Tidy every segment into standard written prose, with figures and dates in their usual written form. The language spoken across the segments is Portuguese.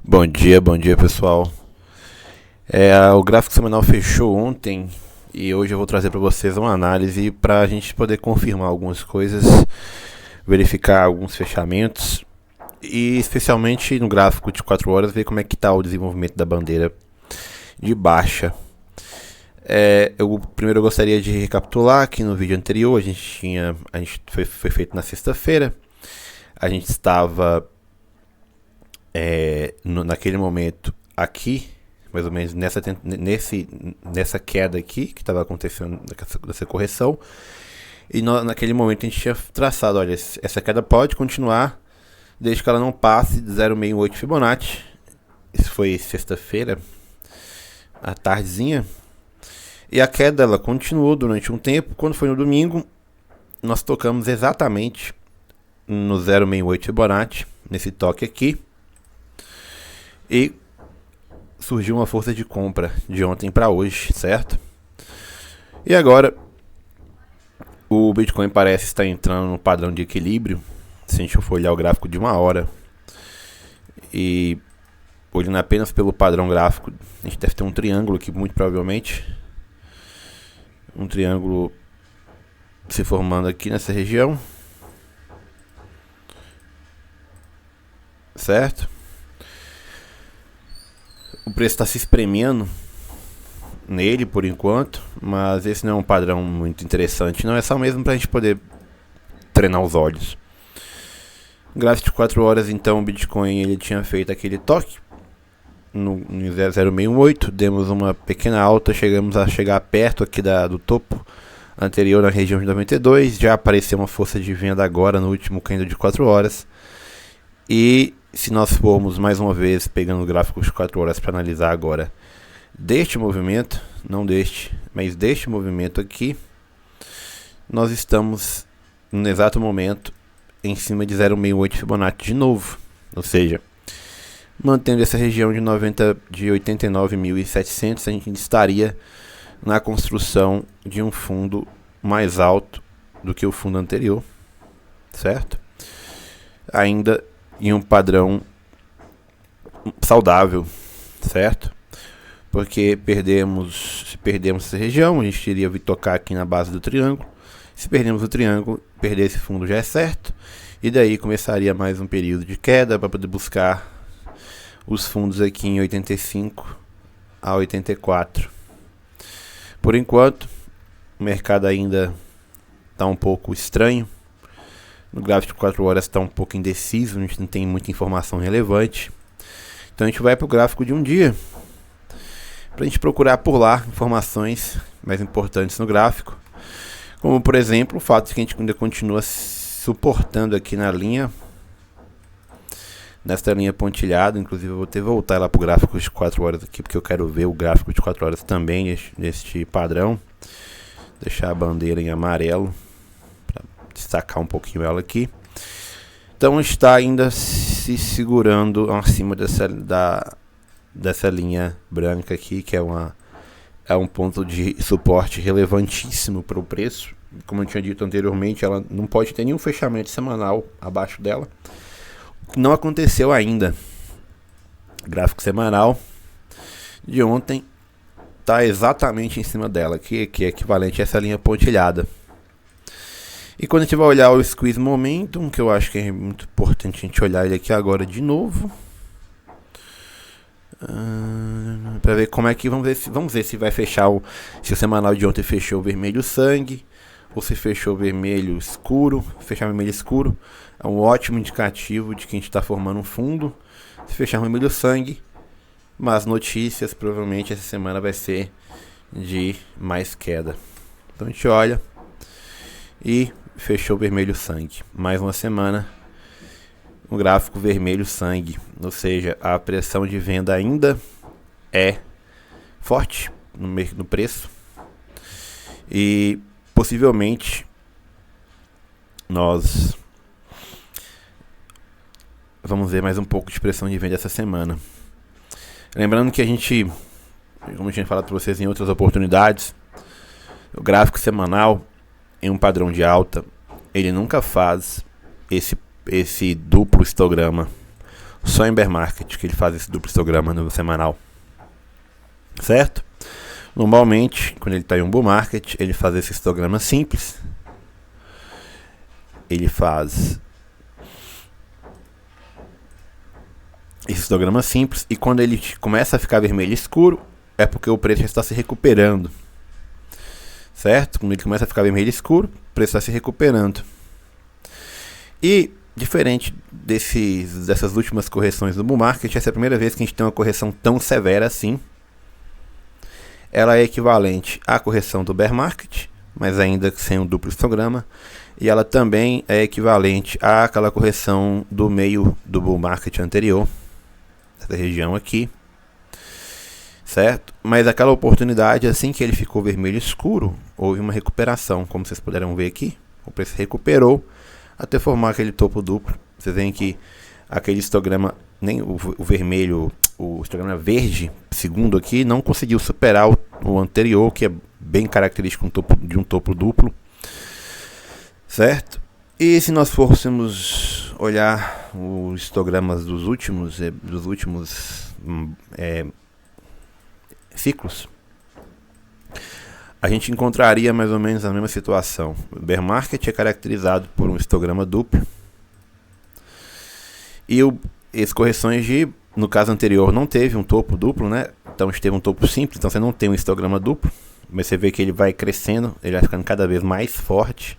Bom dia pessoal. O gráfico semanal fechou ontem e hoje eu vou trazer para vocês uma análise para a gente poder confirmar algumas coisas, verificar alguns fechamentos e especialmente no gráfico de 4 horas ver como é que está o desenvolvimento da bandeira de baixa. Primeiro eu gostaria de recapitular que no vídeo anterior foi feito na sexta-feira. A gente estava naquele momento aqui, mais ou menos nessa queda aqui que estava acontecendo, dessa correção. E naquele momento a gente tinha traçado, olha, essa queda pode continuar desde que ela não passe de 0,68 Fibonacci. Isso foi sexta-feira, à tardezinha. E a queda ela continuou durante um tempo. Quando foi no domingo, nós tocamos exatamente no 0,68 Fibonacci, nesse toque aqui. E surgiu uma força de compra de ontem para hoje, certo? E agora o Bitcoin parece estar entrando no padrão de equilíbrio. Se a gente for olhar o gráfico de uma hora e olhando apenas pelo padrão gráfico, a gente deve ter um triângulo aqui, muito provavelmente. Um triângulo se formando aqui nessa região, certo? O preço está se espremendo nele por enquanto, mas esse não é um padrão muito interessante, não, é só mesmo para a gente poder treinar os olhos. Gráfico de 4 horas, então, o Bitcoin ele tinha feito aquele toque no 0,068, demos uma pequena alta, chegamos a chegar perto aqui do topo anterior na região de 92, já apareceu uma força de venda agora no último candle de 4 horas. E se nós formos mais uma vez pegando o gráfico de 4 horas para analisar agora deste movimento, não deste, mas deste movimento aqui, nós estamos no exato momento em cima de 0,68 Fibonacci de novo, ou seja, mantendo essa região de 89.700, a gente estaria na construção de um fundo mais alto do que o fundo anterior, certo? Ainda em um padrão saudável, certo? Porque se perdemos essa região, a gente teria que tocar aqui na base do triângulo. Se perdemos o triângulo, perder esse fundo já é certo. E daí começaria mais um período de queda para poder buscar os fundos aqui em 85 a 84. Por enquanto, o mercado ainda está um pouco estranho. No gráfico de 4 horas está um pouco indeciso, a gente não tem muita informação relevante. Então a gente vai para o gráfico de um dia, para a gente procurar por lá informações mais importantes no gráfico. Como por exemplo, o fato de que a gente ainda continua suportando aqui na linha, nesta linha pontilhada. Inclusive eu vou ter que voltar lá para o gráfico de 4 horas aqui, porque eu quero ver o gráfico de 4 horas também neste padrão. Deixar a bandeira em amarelo, destacar um pouquinho ela aqui. Então está ainda se segurando acima dessa linha branca aqui, que é um ponto de suporte relevantíssimo para o preço. Como eu tinha dito anteriormente, ela não pode ter nenhum fechamento semanal abaixo dela. Não aconteceu ainda. O gráfico semanal de ontem está exatamente em cima dela, que é equivalente a essa linha pontilhada. E quando a gente vai olhar o Squeeze Momentum, que eu acho que é muito importante a gente olhar ele aqui agora de novo, para ver como é que vamos ver se vai fechar se o semanal de ontem fechou vermelho sangue ou se fechou vermelho escuro. Fechar vermelho escuro é um ótimo indicativo de que a gente está formando um fundo. Se fechar vermelho sangue, mas notícias provavelmente essa semana vai ser de mais queda. Então a gente olha e fechou vermelho sangue. Mais uma semana, um gráfico vermelho sangue, ou seja, a pressão de venda ainda é forte no preço e possivelmente nós vamos ver mais um pouco de pressão de venda essa semana. Lembrando que como eu tinha falado para vocês em outras oportunidades, o gráfico semanal em um padrão de alta, ele nunca faz esse duplo histograma. Só em bear market que ele faz esse duplo histograma no semanal, certo? Normalmente, quando ele está em um bull market, ele faz esse histograma simples. Ele faz esse histograma simples, e quando ele começa a ficar vermelho escuro, é porque o preço já está se recuperando, certo? Quando ele começa a ficar vermelho escuro, o preço está se recuperando. E diferente dessas últimas correções do bull market, essa é a primeira vez que a gente tem uma correção tão severa assim. Ela é equivalente à correção do bear market, mas ainda sem um duplo histograma. E ela também é equivalente àquela correção do meio do bull market anterior, essa região aqui, certo? Mas aquela oportunidade, assim que ele ficou vermelho escuro, houve uma recuperação, como vocês puderam ver aqui. O preço recuperou até formar aquele topo duplo. Vocês veem que aquele histograma, nem o vermelho, o histograma verde, segundo aqui, não conseguiu superar o anterior, que é bem característico de um topo duplo, certo? E se nós fôssemos olhar os histogramas dos últimos ciclos, a gente encontraria mais ou menos a mesma situação. O bear market é caracterizado por um histograma duplo, e as correções no caso anterior não teve um topo duplo, né? Então a gente teve um topo simples, então você não tem um histograma duplo, mas você vê que ele vai crescendo, ele vai ficando cada vez mais forte.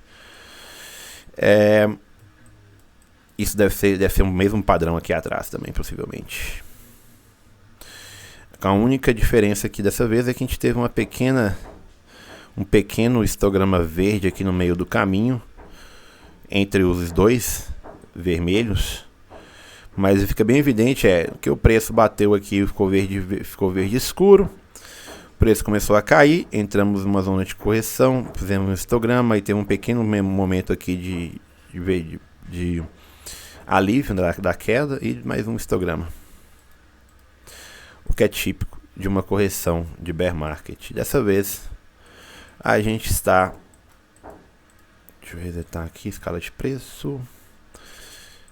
Isso deve ser o mesmo padrão aqui atrás também, possivelmente. A única diferença aqui dessa vez é que a gente teve um pequeno histograma verde aqui no meio do caminho, entre os dois vermelhos. Mas fica bem evidente que o preço bateu aqui, ficou verde escuro. O preço começou a cair, entramos numa zona de correção, fizemos um histograma e teve um pequeno momento aqui de alívio da queda e mais um histograma. O que é típico de uma correção de bear market. Dessa vez, a gente está... Deixa eu resetar aqui, escala de preço.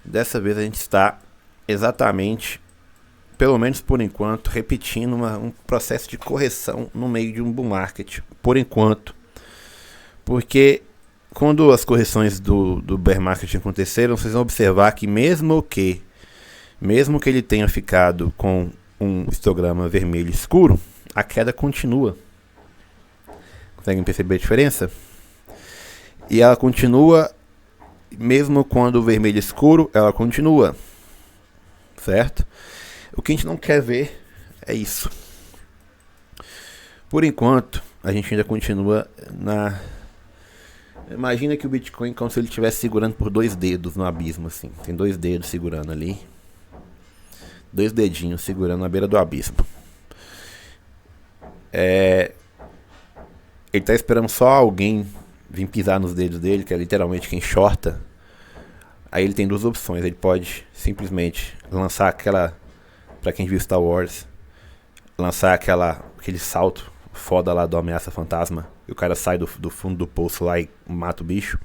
Dessa vez a gente está exatamente, pelo menos por enquanto, repetindo um processo de correção no meio de um bull market, por enquanto. Porque quando as correções do bear market aconteceram, vocês vão observar que mesmo que ele tenha ficado com um histograma vermelho escuro, a queda continua. Conseguem perceber a diferença? E ela continua, mesmo quando o vermelho escuro, ela continua, certo? O que a gente não quer ver é isso. Por enquanto, a gente ainda continua Imagina que o Bitcoin como se ele estivesse segurando por 2 dedos no abismo, assim. Tem 2 dedos segurando ali. 2 dedinhos segurando na beira do abismo. Ele tá esperando só alguém vir pisar nos dedos dele, que é literalmente quem shorta. Aí ele tem 2 opções. Ele pode simplesmente lançar aquela... Pra quem viu Star Wars, lançar aquele salto foda lá do Ameaça Fantasma, e o cara sai do fundo do poço lá e mata o bicho.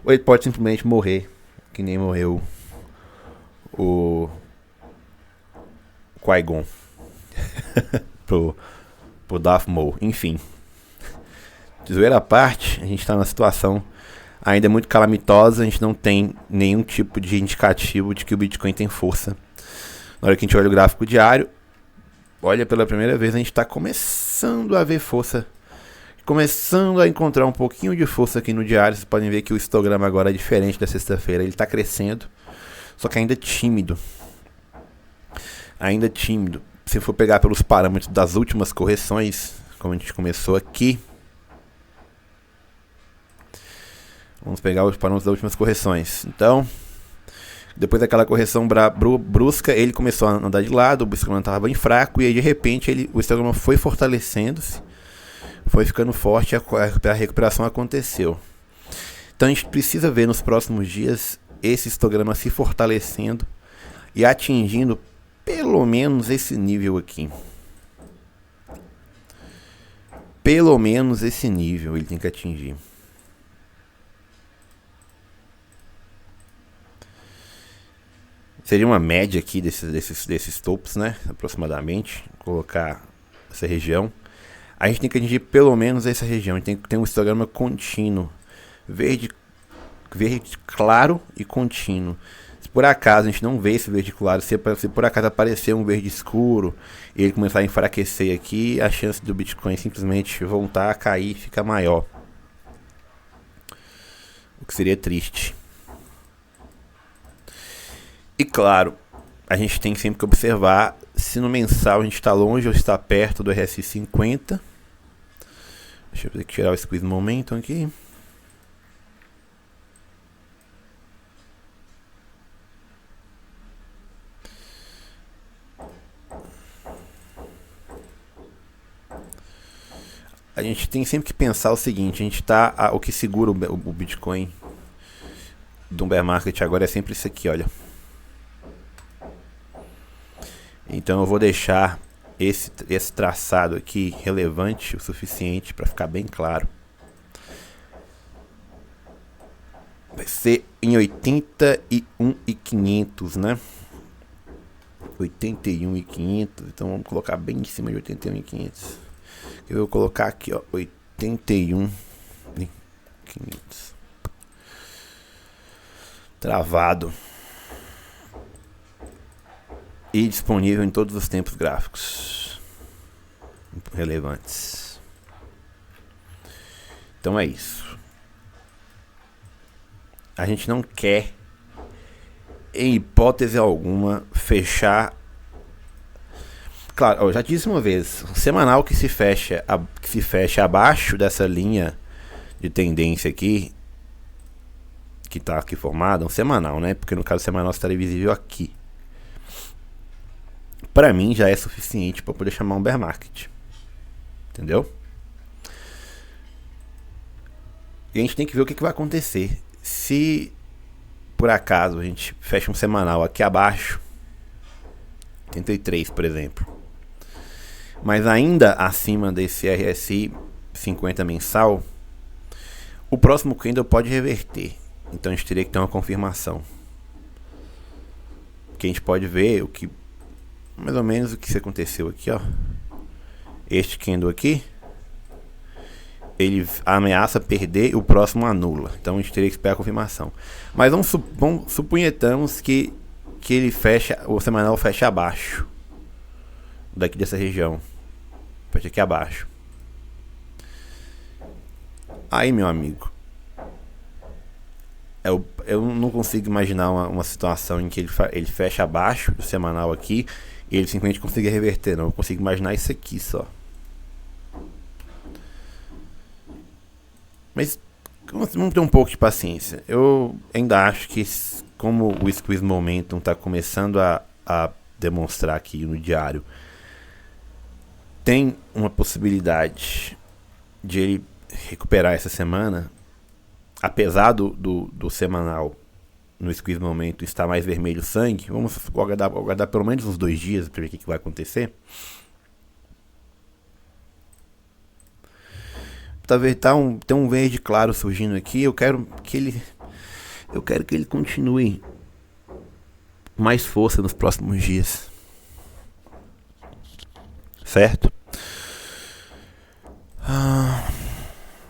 Ou ele pode simplesmente morrer, que nem morreu o Qui-Gon pro Darth Maul. Enfim, de zoeira à parte, a gente tá numa situação ainda muito calamitosa. A gente não tem nenhum tipo de indicativo de que o Bitcoin tem força. Na hora que a gente olha o gráfico diário, olha, pela primeira vez a gente está começando a ver força, começando a encontrar um pouquinho de força aqui no diário. Vocês podem ver que o histograma agora é diferente da sexta-feira, ele está crescendo, só que ainda tímido. Ainda tímido. Se for pegar pelos parâmetros das últimas correções, como a gente começou aqui, vamos pegar os parâmetros das últimas correções. Então, depois daquela correção brusca, ele começou a andar de lado, o histograma estava bem fraco, e aí de repente o histograma foi fortalecendo-se, foi ficando forte, a recuperação aconteceu. Então a gente precisa ver nos próximos dias esse histograma se fortalecendo e atingindo pelo menos esse nível aqui. Pelo menos esse nível ele tem que atingir. Seria uma média aqui desses topos, né? Aproximadamente. Colocar essa região. A gente tem que atingir pelo menos essa região. A gente tem que ter um histograma contínuo. Verde claro e contínuo. Se por acaso a gente não vê esse verde claro, se por acaso aparecer um verde escuro e ele começar a enfraquecer aqui, a chance do Bitcoin simplesmente voltar a cair fica maior. O que seria triste. E claro, a gente tem sempre que observar se no mensal a gente está longe ou está perto do RSI 50. Deixa eu tirar o squeeze momentum aqui. A gente tem sempre que pensar o seguinte, a gente tá, o que segura o Bitcoin do bear market agora é sempre isso aqui, olha. Então eu vou deixar esse traçado aqui relevante o suficiente para ficar bem claro. Vai ser em 81.500, né? 81.500, então vamos colocar bem em cima de 81.500. Eu vou colocar aqui, ó, 81.500. Travado. E disponível em todos os tempos gráficos relevantes. Então é isso. A gente não quer, em hipótese alguma, fechar. Claro, eu já disse uma vez, um semanal que se fecha abaixo dessa linha de tendência aqui, que está aqui formada, um semanal, né? Porque no caso semanal estaria visível aqui. Para mim já é suficiente para poder chamar um bear market. Entendeu? E a gente tem que ver o que vai acontecer. Se por acaso a gente fecha um semanal aqui abaixo, 83, por exemplo, mas ainda acima desse RSI 50 mensal, o próximo candle pode reverter. Então a gente teria que ter uma confirmação. Que a gente pode ver o que mais ou menos o que aconteceu aqui, ó. Este candle aqui, ele ameaça perder e o próximo anula. Então a gente teria que esperar a confirmação. Mas suponhamos que ele fecha, o semanal fecha abaixo daqui dessa região. Fecha aqui abaixo. Aí, meu amigo, eu não consigo imaginar uma situação em que ele fecha abaixo do semanal aqui e ele simplesmente consiga reverter. Não, eu consigo imaginar isso aqui só. Mas vamos ter um pouco de paciência. Eu ainda acho que, como o squeeze momentum está começando a demonstrar aqui no diário, tem uma possibilidade de ele recuperar essa semana, apesar do semanal no squeeze momentum estar mais vermelho sangue. Vamos aguardar pelo menos uns 2 dias para ver o que vai acontecer. Talvez tem um verde claro surgindo aqui. Eu quero que ele continue mais força nos próximos dias, certo?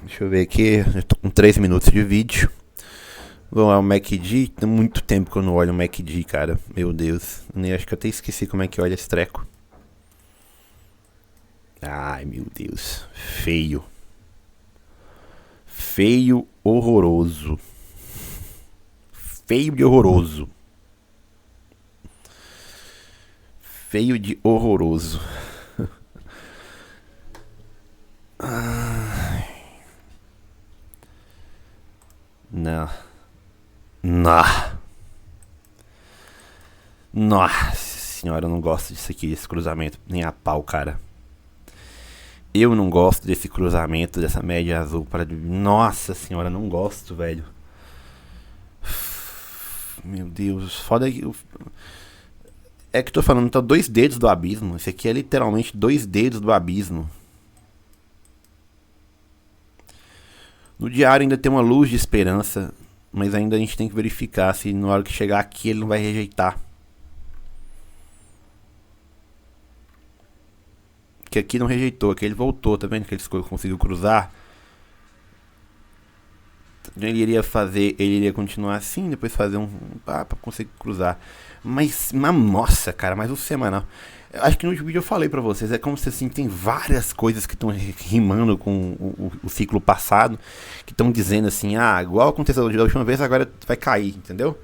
Deixa eu ver aqui. Eu tô com 3 minutos de vídeo. Vamos lá, o MACD. Tem muito tempo que eu não olho o MACD, cara. Meu Deus. Acho que eu até esqueci como é que olha esse treco. Ai, meu Deus. Feio. Feio, horroroso. Feio de horroroso. Feio de horroroso. Não. Não. Nossa senhora, eu não gosto disso aqui, desse cruzamento. Nem a pau, cara. Eu não gosto desse cruzamento, dessa média azul. Nossa senhora, não gosto, velho. Meu Deus, foda que... É que eu tô falando, tá 2 dedos do abismo. Esse aqui é literalmente 2 dedos do abismo. No diário ainda tem uma luz de esperança, mas ainda a gente tem que verificar se na hora que chegar aqui ele não vai rejeitar. que aqui não rejeitou, aqui ele voltou, tá vendo que ele conseguiu cruzar? Ele iria continuar assim, depois fazer pra conseguir cruzar. Mas nossa, cara, mas o semanal. Eu acho que no último vídeo eu falei pra vocês, é como se assim, tem várias coisas que estão rimando com o ciclo passado, que estão dizendo assim, igual aconteceu da última vez, agora vai cair, entendeu?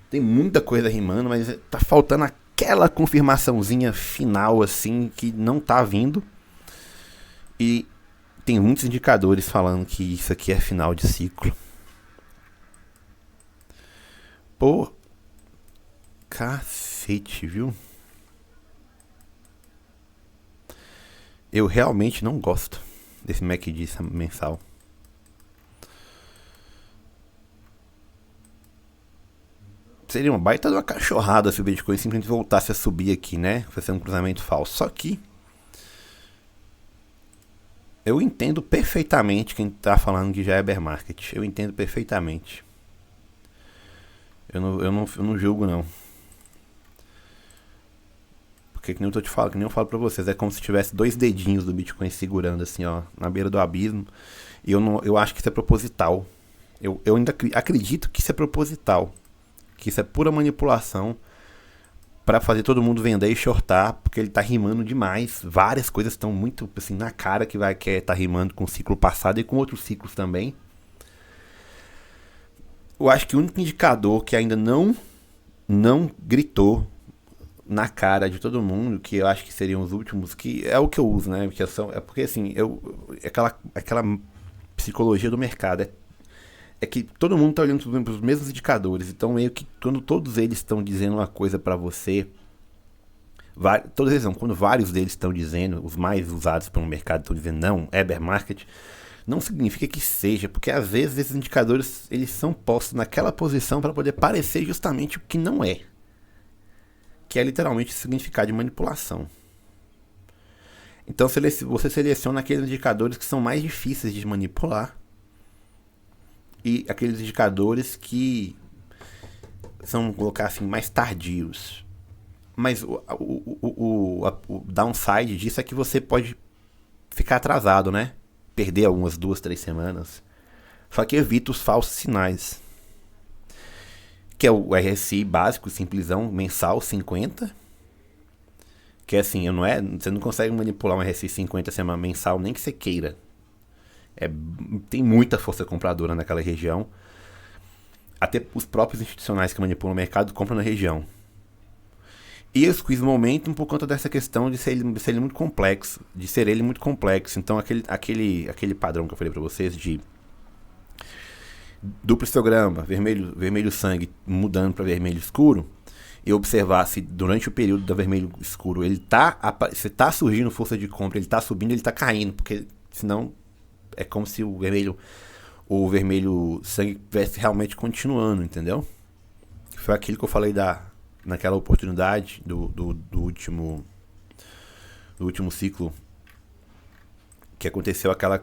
Tem muita coisa rimando, mas tá faltando aquela confirmaçãozinha final, assim, que não tá vindo. E tem muitos indicadores falando que isso aqui é final de ciclo. Pô, cacete, viu? Eu realmente não gosto desse MACD mensal. Seria uma baita de uma cachorrada se o Bitcoin simplesmente voltasse a subir aqui, né? Vai ser um cruzamento falso. Só que eu entendo perfeitamente quem tá falando que já é bear market. Eu entendo perfeitamente. Eu não julgo, não. Porque que nem eu falo pra vocês, é como se tivesse dois dedinhos do Bitcoin segurando assim, ó, na beira do abismo. E eu acho que isso é proposital. Eu ainda acredito que isso é proposital. Que isso é pura manipulação pra fazer todo mundo vender e shortar, porque ele tá rimando demais. Várias coisas estão muito assim na cara que tá rimando com o ciclo passado e com outros ciclos também. Eu acho que o único indicador que ainda não gritou na cara de todo mundo, que eu acho que seriam os últimos, que é o que eu uso, né? Porque assim, aquela psicologia do mercado é que todo mundo tá olhando para os mesmos indicadores. Então meio que quando todos eles estão dizendo uma coisa para você, todos eles não, quando vários deles estão dizendo, os mais usados pelo mercado estão dizendo não, é bear market, não significa que seja, porque às vezes esses indicadores eles são postos naquela posição para poder parecer justamente o que não é. Que é literalmente significado de manipulação. Então você seleciona aqueles indicadores que são mais difíceis de manipular e aqueles indicadores que são, vamos colocar assim, mais tardios. Mas o downside disso é que você pode ficar atrasado, né? Perder algumas 2, 3 semanas. Só que evita os falsos sinais. Que é o RSI básico, simplesão, mensal, 50. Que é assim, você não consegue manipular um RSI 50 semana mensal, nem que você queira. Tem muita força compradora naquela região. Até os próprios institucionais que manipulam o mercado compram na região. E o squeeze momentum por conta dessa questão de ser ele muito complexo. Então aquele padrão que eu falei pra vocês de duplo histograma, vermelho sangue mudando para vermelho escuro, e observar se durante o período do vermelho escuro se tá surgindo força de compra, ele tá subindo, ele tá caindo, porque senão é como se o vermelho sangue estivesse realmente continuando, entendeu? Foi aquilo que eu falei naquela oportunidade do último ciclo, que aconteceu aquela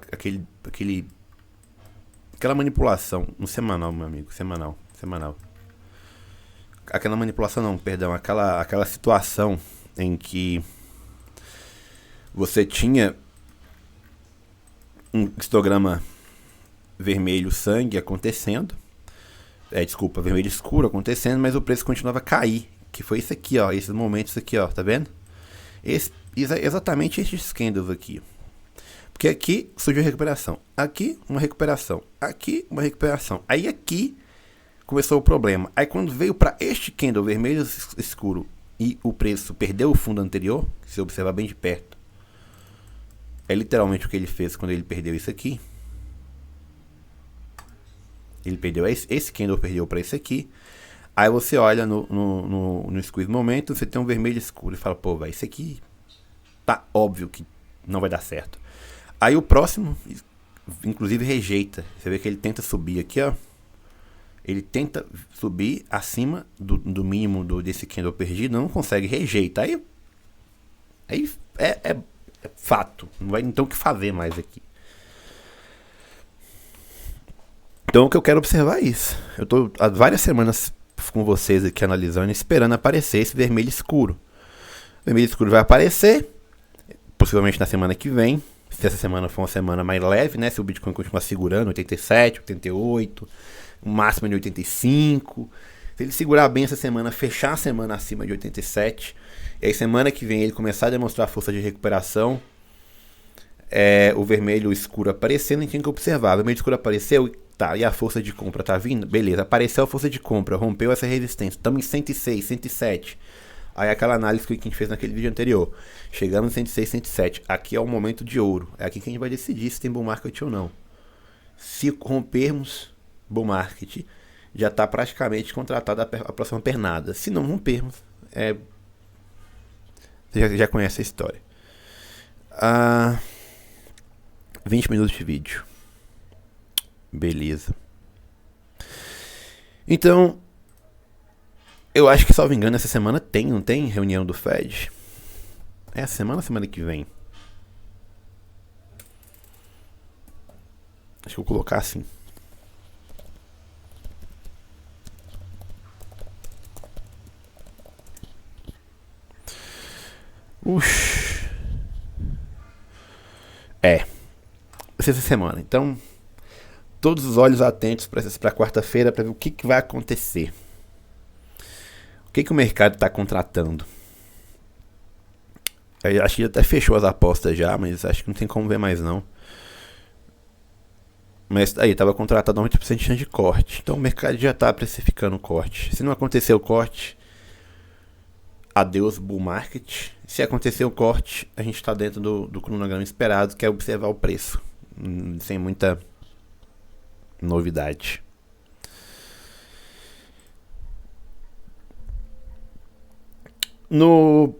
manipulação no semanal, meu amigo, semanal. Aquela manipulação não, perdão, aquela situação em que você tinha um histograma vermelho sangue acontecendo, vermelho escuro acontecendo, mas o preço continuava a cair, que foi isso aqui, ó, esses momentos aqui, ó, tá vendo? Exatamente esses candles aqui. Porque aqui surgiu a recuperação, aqui uma recuperação, aqui uma recuperação. Aí aqui começou o problema. Aí quando veio para este candle vermelho escuro e o preço perdeu o fundo anterior, se você observar bem de perto, é literalmente o que ele fez quando ele perdeu isso aqui. Ele perdeu esse candle, perdeu para esse aqui. Aí você olha no squeeze momento, você tem um vermelho escuro e fala, pô, vai, esse aqui tá óbvio que não vai dar certo. Aí o próximo, inclusive, rejeita. Você vê que ele tenta subir aqui, ó. Ele tenta subir acima do mínimo desse candle perdido, não consegue, rejeita. Aí é fato. Não vai então o que fazer mais aqui. Então o que eu quero observar é isso. Eu tô há várias semanas com vocês aqui analisando, esperando aparecer esse vermelho escuro. O vermelho escuro vai aparecer. possivelmente na semana que vem. Se essa semana for uma semana mais leve, né? Se o Bitcoin continuar segurando 87, 88, o máximo de 85. Se ele segurar bem essa semana, fechar a semana acima de 87, e aí semana que vem ele começar a demonstrar força de recuperação, o vermelho escuro aparecendo, a gente tem que observar. O vermelho escuro apareceu, tá, e a força de compra tá vindo? Beleza, apareceu a força de compra, rompeu essa resistência, estamos em 106, 107. Aí aquela análise que a gente fez naquele vídeo anterior. Chegamos em 106, 107. Aqui é o momento de ouro. É aqui que a gente vai decidir se tem bull market ou não. Se rompermos bull market, já está praticamente contratada a próxima pernada. Se não rompermos, você já conhece a história. 20 minutos de vídeo. Beleza. Então, eu acho que, salvo engano, essa semana não tem reunião do Fed? É a semana que vem. Acho que eu vou colocar assim. Essa semana. Então, todos os olhos atentos para quarta-feira para ver o que vai acontecer. O que o mercado está contratando? Eu acho que até fechou as apostas já, mas acho que não tem como ver mais não. Mas aí, estava contratado 90% de chance de corte. Então o mercado já está precificando o corte. Se não acontecer o corte, adeus bull market. Se acontecer o corte, a gente está dentro do cronograma esperado, que é observar o preço. Sem muita novidade. No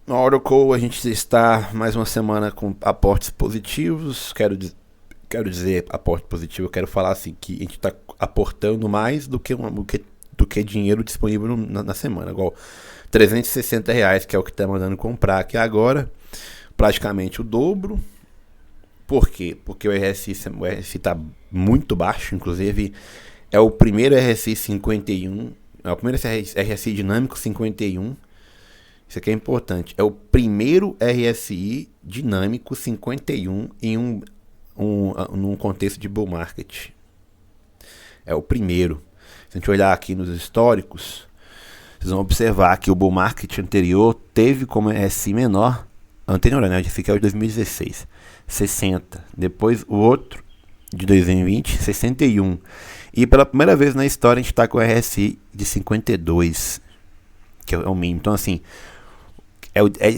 Oracle a gente está mais uma semana com aportes positivos. Quero dizer aporte positivo, eu quero falar assim, que a gente está aportando mais do que dinheiro disponível na semana. Igual R$360, que é o que está mandando comprar aqui agora. Praticamente o dobro. Por quê? Porque o RSI está muito baixo, inclusive é o primeiro RSI 51, é o primeiro RSI dinâmico 51. Isso aqui é importante. É o primeiro RSI dinâmico 51 em num contexto de bull market. É o primeiro. Se a gente olhar aqui nos históricos, vocês vão observar que o bull market anterior teve como RSI menor, anterior, né? Esse aqui é o de 2016, 60. Depois o outro de 2020, 61. E pela primeira vez na história a gente está com o RSI de 52, que é o mínimo. Então assim,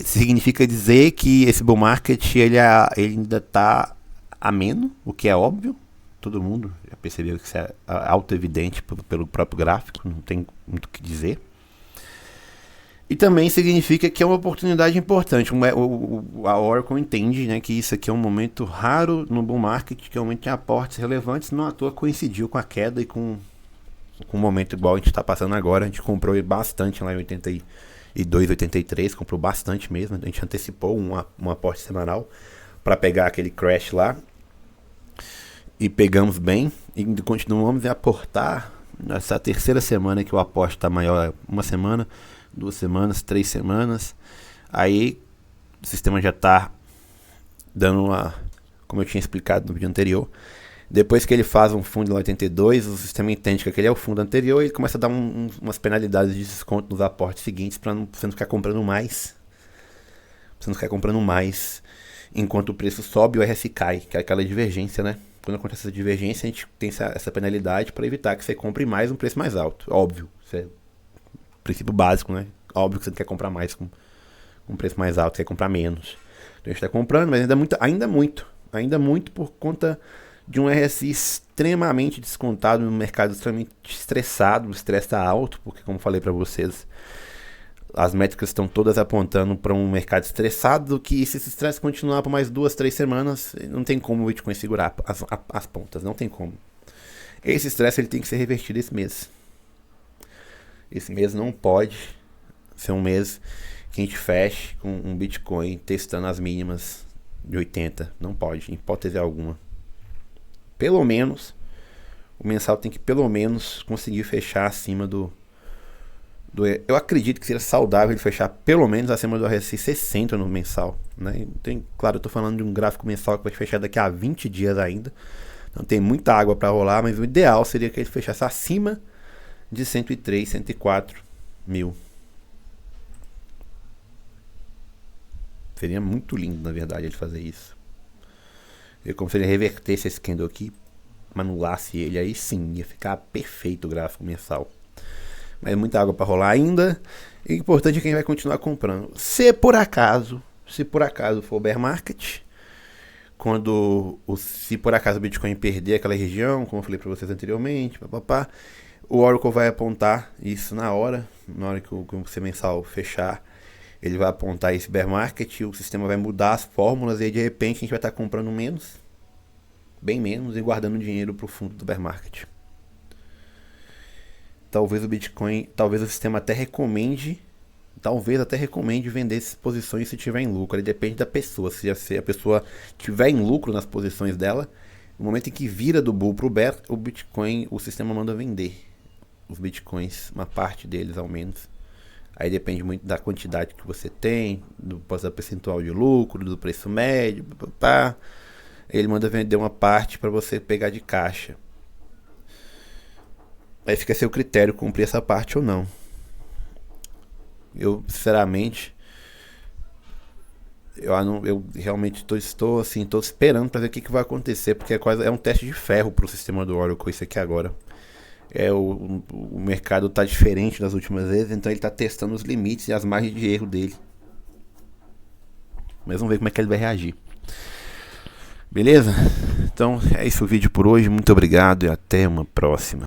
significa dizer que esse bull market ele ainda está ameno, o que é óbvio. Todo mundo já percebeu que isso é auto-evidente pelo próprio gráfico, não tem muito o que dizer. E também significa que é uma oportunidade importante. A Oracle entende, né, que isso aqui é um momento raro no bull market, que realmente tem aportes relevantes. Não à toa coincidiu com a queda e com um momento igual a gente está passando agora. A gente comprou bastante lá em 82, 83, comprou bastante mesmo. A gente antecipou um aporte semanal para pegar aquele crash lá. E pegamos bem e continuamos a aportar. Nessa terceira semana que o aporte está maior, uma semana, 2 semanas, 3 semanas. Aí o sistema já está dando como eu tinha explicado no vídeo anterior. Depois que ele faz um fundo em 82, o sistema entende que aquele é o fundo anterior e ele começa a dar umas penalidades de desconto nos aportes seguintes para você não ficar comprando mais. Você não ficar comprando mais enquanto o preço sobe e o RSI cai, que é aquela divergência, né? Quando acontece essa divergência, a gente tem essa penalidade para evitar que você compre mais um preço mais alto. Óbvio, isso é princípio básico, né? Óbvio que você não quer comprar mais com um preço mais alto, você quer comprar menos. Então a gente está comprando, mas ainda muito por conta de um RSI extremamente descontado no mercado, extremamente estressado. O estresse está alto, porque como falei para vocês, as métricas estão todas apontando para um mercado estressado, que se esse estresse continuar por mais 2, 3 semanas, não tem como o Bitcoin segurar as pontas, não tem como. Esse estresse ele tem que ser revertido esse mês. Esse mês não pode ser um mês que a gente feche com um Bitcoin testando as mínimas de 80. Não pode, em hipótese alguma. Pelo menos, o mensal tem que pelo menos conseguir fechar acima Eu acredito que seria saudável ele fechar pelo menos acima do RSI 60 no mensal, né? Claro, eu tô falando de um gráfico mensal que vai fechar daqui a 20 dias ainda. Então tem muita água para rolar, mas o ideal seria que ele fechasse acima de 103, 104 mil. Seria muito lindo, na verdade, ele fazer isso. É como se ele revertesse esse candle aqui, anulasse ele, aí sim, ia ficar perfeito o gráfico mensal. Mas muita água para rolar ainda. E o importante é quem vai continuar comprando. Se por acaso for bear market, se por acaso o Bitcoin perder aquela região, como eu falei para vocês anteriormente, o Oracle vai apontar isso na hora que o mensal fechar. Ele vai apontar esse bear market, o sistema vai mudar as fórmulas e aí de repente a gente vai estar comprando menos, bem menos, e guardando dinheiro para o fundo do bear market. Talvez o sistema até recomende vender essas posições se tiver em lucro. Aí depende da pessoa. Se a pessoa tiver em lucro nas posições dela, no momento em que vira do bull pro bear, o sistema manda vender os bitcoins, uma parte deles ao menos. Aí depende muito da quantidade que você tem, do percentual de lucro, do preço médio, ele manda vender uma parte para você pegar de caixa. Aí fica a seu critério cumprir essa parte ou não. Eu, sinceramente, eu realmente estou esperando para ver o que vai acontecer, porque é um teste de ferro para o sistema do Oracle isso aqui agora. O mercado está diferente das últimas vezes, então ele está testando os limites e as margens de erro dele. Mas vamos ver como é que ele vai reagir. Beleza? Então é isso o vídeo por hoje. Muito obrigado e até uma próxima.